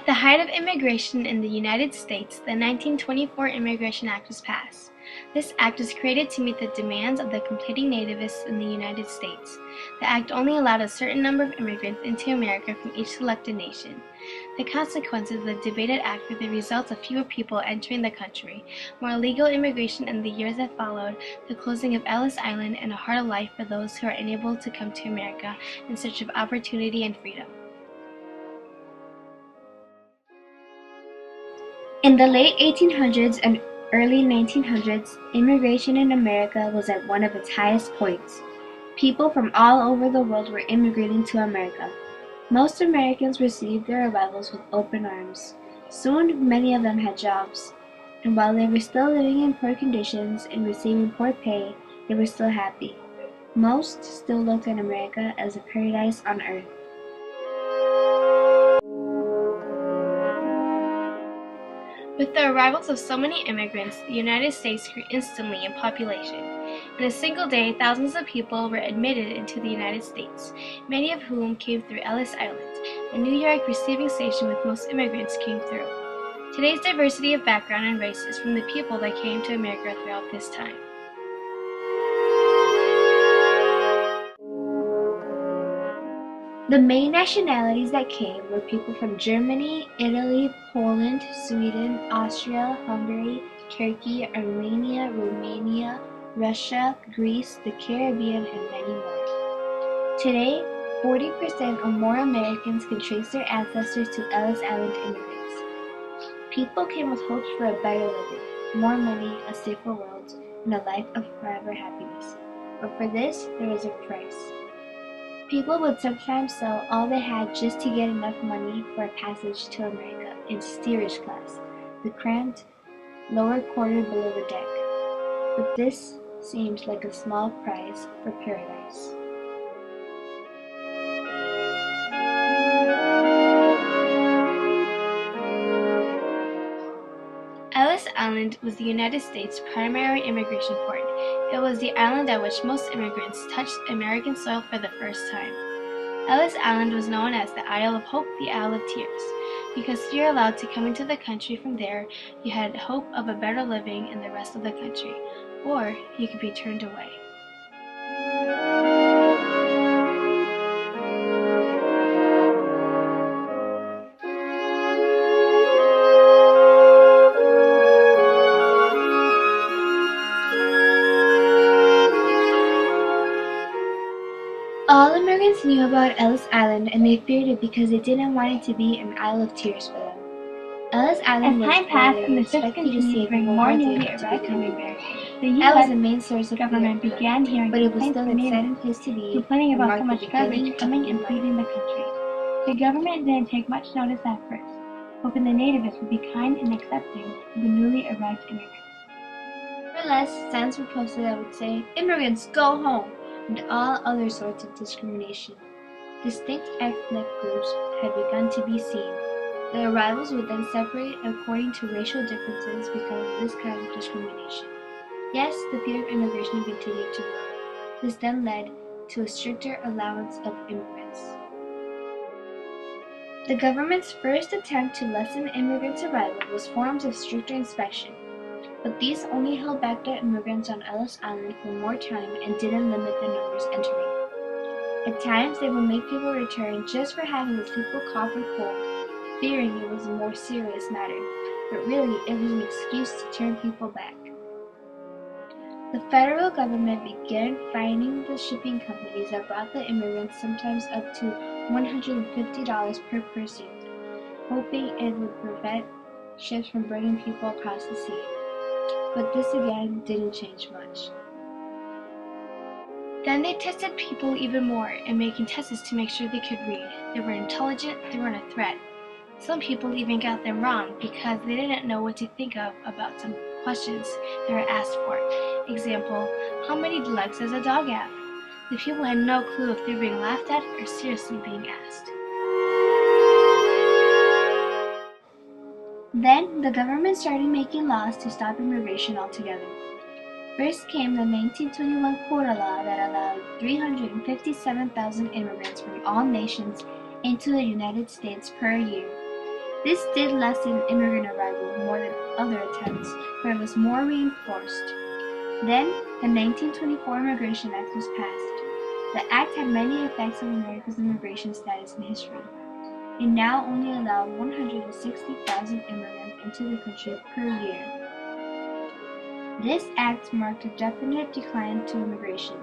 At the height of immigration in the United States, the 1924 Immigration Act was passed. This act was created to meet the demands of the completing nativists in the United States. The act only allowed a certain number of immigrants into America from each selected nation. The consequences of the debated act were the results of fewer people entering the country, more illegal immigration in the years that followed, the closing of Ellis Island, and a harder life for those who are unable to come to America in search of opportunity and freedom. In the late 1800s and early 1900s, immigration in America was at one of its highest points. People from all over the world were immigrating to America. Most Americans received their arrivals with open arms. Soon, many of them had jobs. And while they were still living in poor conditions and receiving poor pay, they were still happy. Most still looked at America as a paradise on earth. With the arrivals of so many immigrants, the United States grew instantly in population. In a single day, thousands of people were admitted into the United States, many of whom came through Ellis Island, a New York receiving station with most immigrants came through. Today's diversity of background and race is from the people that came to America throughout this time. The main nationalities that came were people from Germany, Italy, Poland, Sweden, Austria, Hungary, Turkey, Armenia, Romania, Russia, Greece, the Caribbean, and many more. Today, 40% or more Americans can trace their ancestors to Ellis Island immigrants. People came with hopes for a better living, more money, a safer world, and a life of forever happiness. But for this, there was a price. People would sometimes sell all they had just to get enough money for a passage to America in steerage class, the cramped lower quarter below the deck. But this seemed like a small price for paradise. Ellis Island was the United States' primary immigration port. It was the island at which most immigrants touched American soil for the first time. Ellis Island was known as the Isle of Hope, the Isle of Tears, because if you're allowed to come into the country from there, you had hope of a better living in the rest of the country, or you could be turned away. All immigrants knew about Ellis Island, and they feared it because they didn't want it to be an Isle of Tears for them. Ellis Island As was time passed where and they the ships expected to continued see to bring more more hardly newly to arrived become immigrants, American. the That was U.S. the main source of government fear for them, began hearing but it was complaints still from an exciting natives place to be complaining and about marked so the much garbage beginning coming of and life. polluting the country. The government didn't take much notice at first, hoping the nativists would be kind and accepting of the newly arrived immigrants. Nevertheless, signs were posted that would say, "Immigrants, go home," and all other sorts of discrimination. Distinct ethnic groups had begun to be seen. The arrivals would then separate according to racial differences because of this kind of discrimination. Yes, the fear of immigration continued to grow. This then led to a stricter allowance of immigrants. The government's first attempt to lessen immigrants' arrival was forms of stricter inspection, but these only held back the immigrants on Ellis Island for more time and didn't limit the numbers entering. At times, they would make people return just for having a simple cough or cold, fearing it was a more serious matter, but really it was an excuse to turn people back. The federal government began fining the shipping companies that brought the immigrants, sometimes up to $150 per person, hoping it would prevent ships from bringing people across the sea. But this again didn't change much. Then they tested people even more and making tests to make sure they could read. They were intelligent, they weren't a threat. Some people even got them wrong because they didn't know what to think of about some questions they were asked for. Example, how many legs does a dog have? The people had no clue if they were being laughed at or seriously being asked. Then, the government started making laws to stop immigration altogether. First came the 1921 quota law that allowed 357,000 immigrants from all nations into the United States per year. This did lessen immigrant arrival more than other attempts, but it was more reinforced. Then, the 1924 Immigration Act was passed. The act had many effects on America's immigration status and history. It now only allowed 160,000 immigrants into the country per year. This act marked a definite decline to immigration.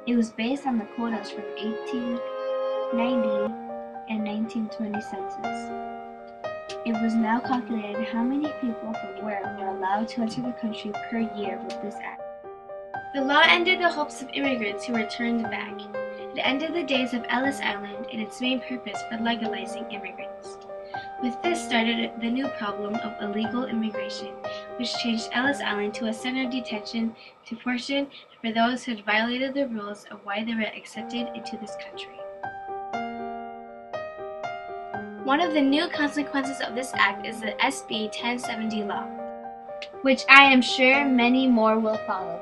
It was based on the quotas from 1890 and 1920 census. It was now calculated how many people from where were allowed to enter the country per year with this act. The law ended the hopes of immigrants who returned back. It ended the days of Ellis Island and its main purpose for legalizing immigrants. With this started the new problem of illegal immigration, which changed Ellis Island to a center of detention to portion for those who had violated the rules of why they were accepted into this country. One of the new consequences of this act is the SB 1070 law, which I am sure many more will follow.